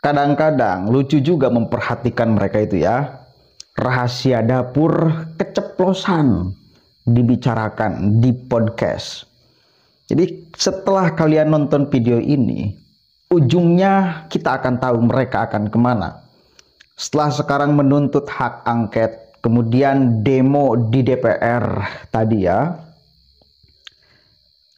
Kadang-kadang lucu juga memperhatikan mereka itu ya. Rahasia dapur keceplosan dibicarakan di podcast. Jadi setelah kalian nonton video ini, ujungnya kita akan tahu mereka akan kemana. Setelah sekarang menuntut hak angket, kemudian demo di DPR tadi ya.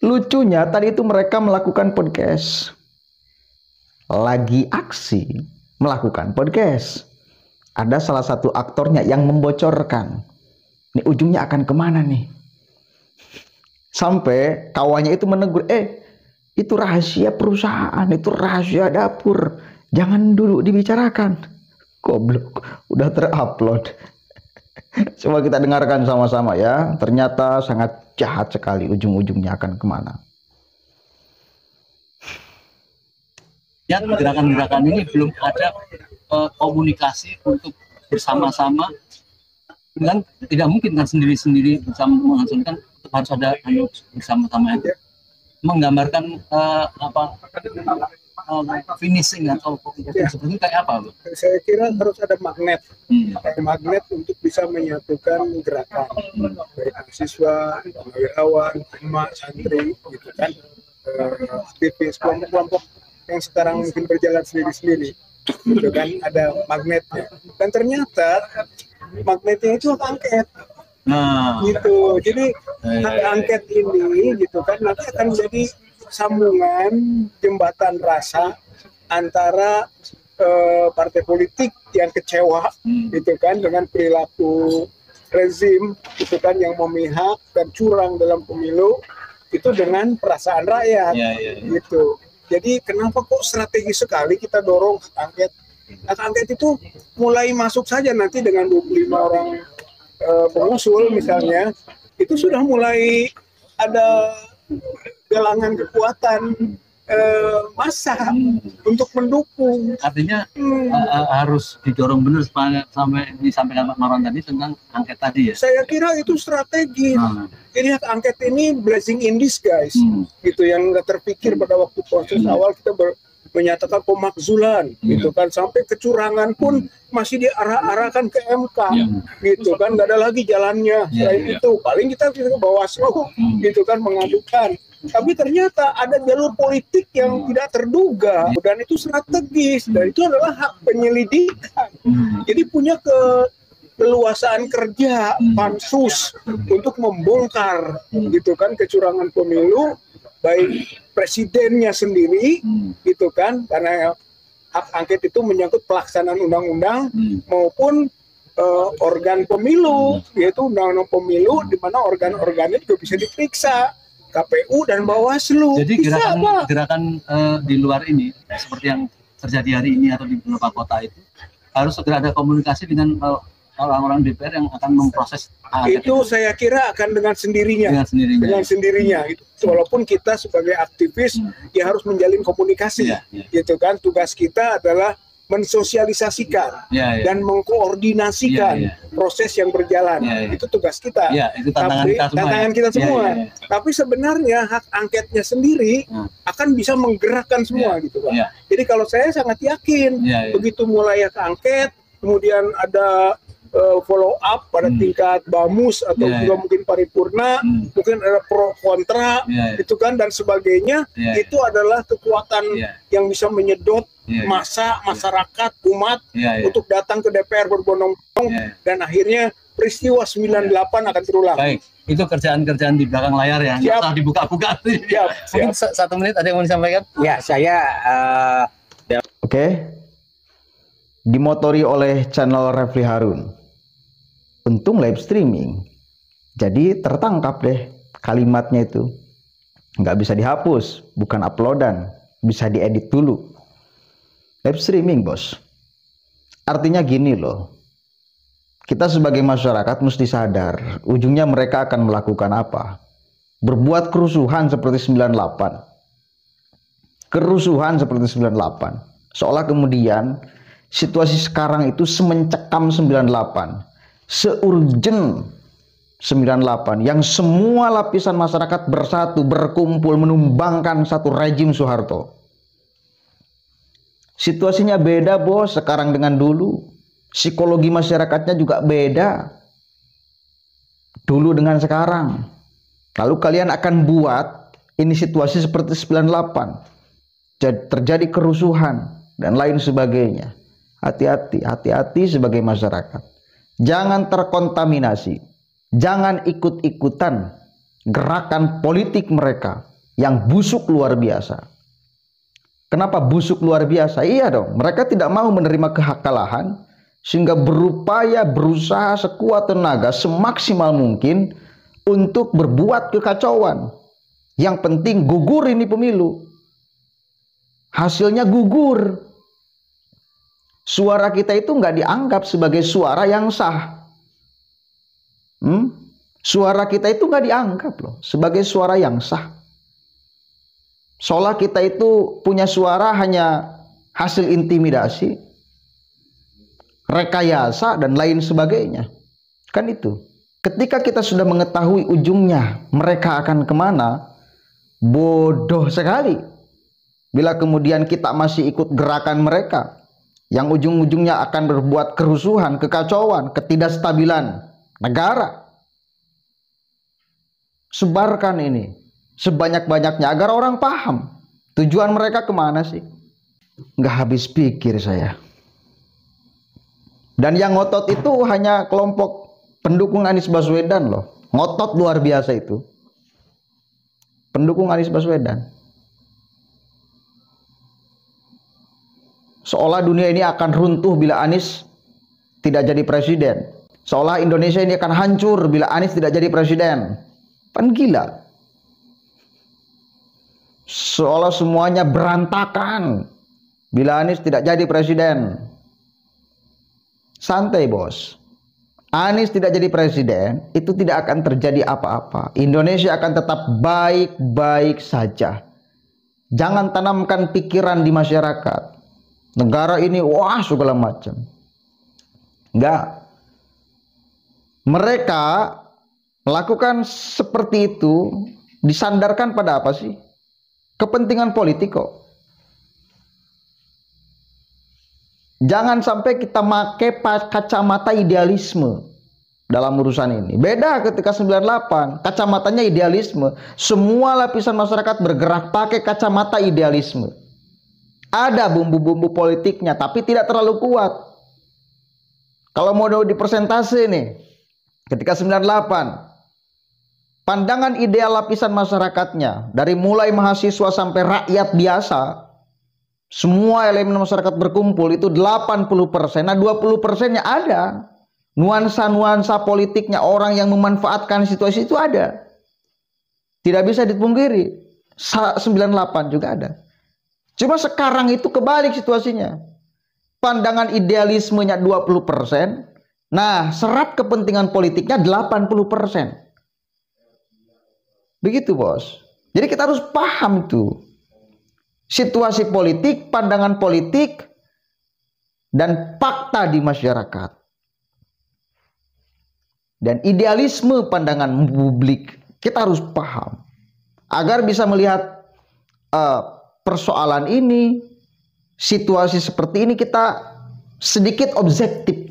Lucunya tadi itu mereka melakukan podcast. Lagi aksi melakukan podcast. Ada salah satu aktornya yang membocorkan. Ini ujungnya akan kemana nih? Sampai kawannya itu menegur, itu rahasia perusahaan, itu rahasia dapur. Jangan dulu dibicarakan. Goblok, udah terupload. Coba kita dengarkan sama-sama ya. Ternyata sangat jahat sekali, ujung-ujungnya akan kemana. Ya, gerakan-gerakan ini belum ada komunikasi untuk bersama-sama, kan tidak mungkin kan sendiri-sendiri bersama menghasilkan, harus ada bersama-sama itu menggambarkan finishing atau seperti kayak apa? Saya kira harus ada magnet, magnet untuk bisa menyatukan gerakan baik mahasiswa, wirawan, emak, santri, gitu kan, aktivis, kelompok-kelompok yang sekarang mungkin berjalan sendiri-sendiri, gitu kan, ada magnetnya. Dan ternyata magnetnya itu hak angket, gitu. Jadi hak angket ini, gitu kan, nanti akan menjadi sambungan jembatan rasa antara partai politik yang kecewa, gitu kan, dengan perilaku rezim, gitu kan, yang memihak dan curang dalam pemilu, itu dengan perasaan rakyat, gitu. Jadi kenapa kok strategis sekali kita dorong hak angket? Hak angket itu mulai masuk saja nanti dengan 25 orang pengusul misalnya, itu sudah mulai ada galangan kekuatan massa untuk mendukung. Artinya harus didorong benar sampai disampaikan Pak Marwan tadi tentang angket tadi ya. Saya kira itu strategi. Jadi hak angket ini blessing in disguise, gitu, yang nggak terpikir pada waktu proses awal kita menyatakan pemakzulan, gitu kan, sampai kecurangan pun masih diarah-arahkan ke MK, gitu kan, nggak ada lagi jalannya. Selain itu paling kita ke Bawaslu, gitu kan, mengadukan. Tapi ternyata ada jalur politik yang tidak terduga, dan itu strategis, dan itu adalah hak penyelidikan. Jadi punya keleluasaan kerja pansus untuk membongkar, gitu kan, kecurangan pemilu, baik presidennya sendiri, gitu kan, karena hak angket itu menyangkut pelaksanaan undang-undang maupun organ pemilu, yaitu undang-undang pemilu, di mana organ-organnya juga bisa diperiksa. KPU dan Bawaslu. Jadi gerakan di luar ini seperti yang terjadi hari ini atau di beberapa kota itu harus segera ada komunikasi dengan orang-orang DPR yang akan memproses itu. Saya kira akan dengan sendirinya. Dengan sendirinya. Walaupun kita sebagai aktivis ya harus menjalin komunikasi, gitu kan. Tugas kita adalah mensosialisasikan dan mengkoordinasikan proses yang berjalan. Itu tugas kita. Itu tantangan kita semua. Tapi sebenarnya hak angketnya sendiri akan bisa menggerakkan semua, gitu kan. Jadi kalau saya sangat yakin begitu mulai hak angket, kemudian ada follow up pada tingkat bamus atau juga mungkin paripurna, mungkin ada pro kontra, itu kan, dan sebagainya, itu adalah kekuatan yang bisa menyedot masyarakat, umat untuk datang ke DPR berbondong-bondong, dan akhirnya peristiwa 98 akan terulang. Baik, itu kerjaan-kerjaan di belakang layar ya, nggak usah dibuka-buka. Mungkin 1 menit ada yang mau disampaikan? Ya, saya Oke. Dimotori oleh channel Refli Harun. Untung live streaming, jadi tertangkap deh kalimatnya itu. Nggak bisa dihapus, bukan uploadan, bisa diedit dulu. Live streaming, bos. Artinya gini loh, kita sebagai masyarakat mesti sadar, ujungnya mereka akan melakukan apa? Berbuat kerusuhan seperti 98. Kerusuhan seperti 98. Seolah kemudian situasi sekarang itu semencekam 98. Seurgen 98 yang semua lapisan masyarakat bersatu berkumpul menumbangkan satu rejim Soeharto. Situasinya beda bos sekarang dengan dulu. Psikologi masyarakatnya juga beda. Dulu dengan sekarang. Lalu kalian akan buat ini situasi seperti 98. Terjadi kerusuhan dan lain sebagainya. Hati-hati, hati-hati sebagai masyarakat. Jangan terkontaminasi. Jangan ikut-ikutan gerakan politik mereka yang busuk luar biasa. Kenapa busuk luar biasa? Iya dong, mereka tidak mau menerima kekalahan sehingga berupaya berusaha sekuat tenaga semaksimal mungkin untuk berbuat kekacauan. Yang penting gugur ini pemilu. Hasilnya gugur. Suara kita itu nggak dianggap sebagai suara yang sah. Suara kita itu nggak dianggap loh sebagai suara yang sah. Seolah kita itu punya suara hanya hasil intimidasi, rekayasa, dan lain sebagainya. Kan itu. Ketika kita sudah mengetahui ujungnya mereka akan kemana, bodoh sekali bila kemudian kita masih ikut gerakan mereka yang ujung-ujungnya akan berbuat kerusuhan, kekacauan, ketidakstabilan negara. Sebarkan ini sebanyak-banyaknya agar orang paham tujuan mereka kemana sih. Nggak habis pikir saya. Dan yang ngotot itu hanya kelompok pendukung Anies Baswedan loh. Ngotot luar biasa itu. Pendukung Anies Baswedan. Seolah dunia ini akan runtuh bila Anies tidak jadi presiden. Seolah Indonesia ini akan hancur bila Anies tidak jadi presiden. Kan gila. Seolah semuanya berantakan bila Anies tidak jadi presiden. Santai bos. Anies tidak jadi presiden, itu tidak akan terjadi apa-apa. Indonesia akan tetap baik-baik saja. Jangan tanamkan pikiran di masyarakat. Negara ini wah segala macam. Enggak. Mereka melakukan seperti itu disandarkan pada apa sih? Kepentingan politik kok. Jangan sampai kita pakai kacamata idealisme dalam urusan ini. Beda ketika 98, kacamatanya idealisme. Semua lapisan masyarakat bergerak pakai kacamata idealisme. Ada bumbu-bumbu politiknya, tapi tidak terlalu kuat. Kalau mau dipersentase nih, ketika 98, pandangan ideal lapisan masyarakatnya, dari mulai mahasiswa sampai rakyat biasa, semua elemen masyarakat berkumpul itu 80%. Nah 20%-nya ada. Nuansa-nuansa politiknya, orang yang memanfaatkan situasi itu ada. Tidak bisa dipungkiri. 98 juga ada. Cuma sekarang itu kebalik situasinya. Pandangan idealismenya 20%. Nah serat kepentingan politiknya 80%. Begitu bos. Jadi kita harus paham itu. Situasi politik, pandangan politik, dan fakta di masyarakat. Dan idealisme pandangan publik. Kita harus paham. Agar bisa melihat persoalan ini, situasi seperti ini kita sedikit objektif.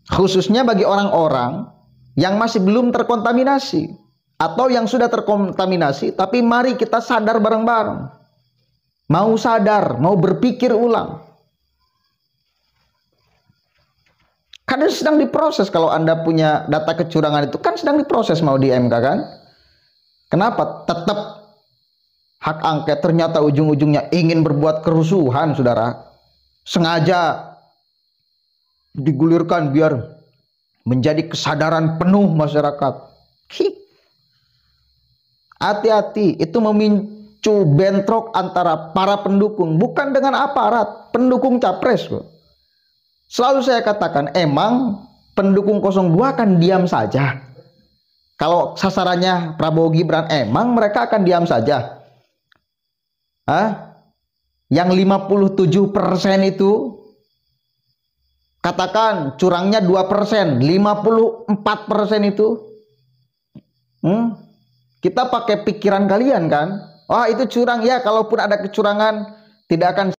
Khususnya bagi orang-orang yang masih belum terkontaminasi atau yang sudah terkontaminasi, tapi mari kita sadar bareng-bareng. Mau sadar, mau berpikir ulang. Karena sedang diproses. Kalau Anda punya data kecurangan itu kan sedang diproses, mau di MK kan. Kenapa tetap hak angket ternyata ujung-ujungnya ingin berbuat kerusuhan, saudara? Sengaja digulirkan biar menjadi kesadaran penuh masyarakat. Hati-hati, itu memicu bentrok antara para pendukung, bukan dengan aparat, pendukung capres kok. Selalu saya katakan, emang pendukung 02 akan diam saja. Kalau sasarannya Prabowo Gibran, emang mereka akan diam saja. Yang 57% itu, katakan curangnya 2%, 54% itu, kita pakai pikiran kalian kan? Wah itu curang ya, kalaupun ada kecurangan tidak akan